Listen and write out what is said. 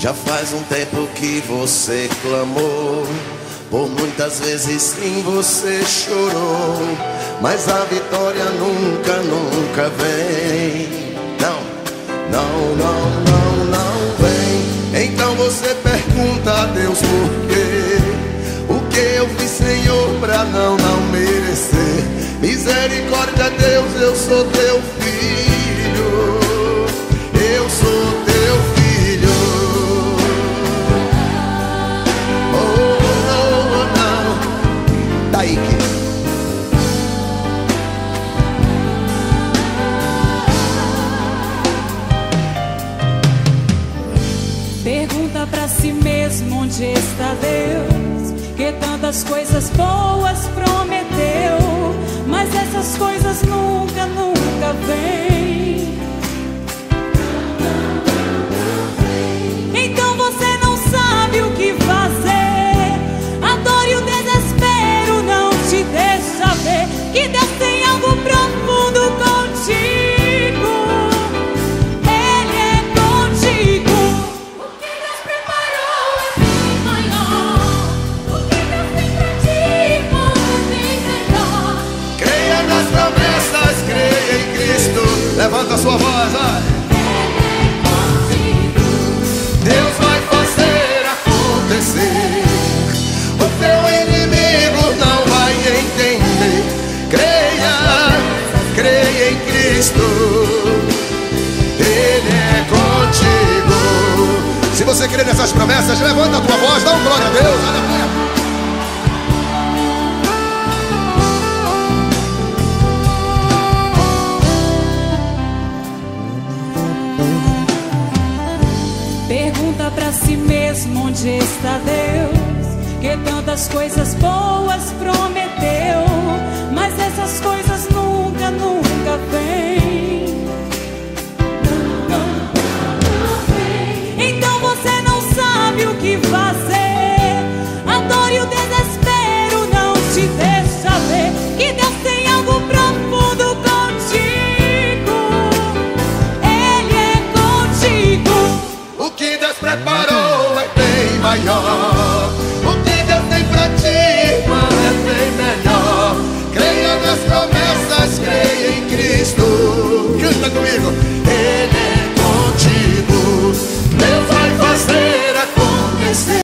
Já faz um tempo que você clamou, por muitas vezes sim você chorou, mas a vitória nunca, nunca vem. Não, não, não, não, não vem. Então você pergunta a Deus por quê? O que eu fiz, Senhor, pra não merecer? Misericórdia, Deus, eu sou teu filho. Eu sou teu filho. Oh, não. Daí que pergunta pra si mesmo onde está Deus, que tantas coisas boas prometeu, mas essas coisas nunca, nunca vêm. Então você não sabe o que fazer. A dor e o desespero não te deixa ver que Deus tem algo profundo contigo. Ele é contigo. O que Deus preparou é bem maior. O que Deus tem pra ti é bem melhor. creia nas promessas, creia em Cristo. Levanta a sua voz, vai. Deus vai fazer acontecer. O teu inimigo não vai entender. Creia, creia em Cristo. Ele é contigo. Se você crê nessas promessas, levanta a tua voz, dá um glória a Deus. Aleluia. Pergunta pra si mesmo onde está Deus, que tantas coisas boas prometeu, mas essas coisas nunca, nunca vêm. Então você não sabe o que fazer. A dor e o desespero não te deixa ver que Deus tem algo profundo contigo. Ele é contigo. O que Deus preparou é bem maior. O que Deus tem pra ti, irmã, é bem melhor. Creia nas promessas, creia em Cristo. Canta comigo. Ele é contigo. Deus vai fazer acontecer.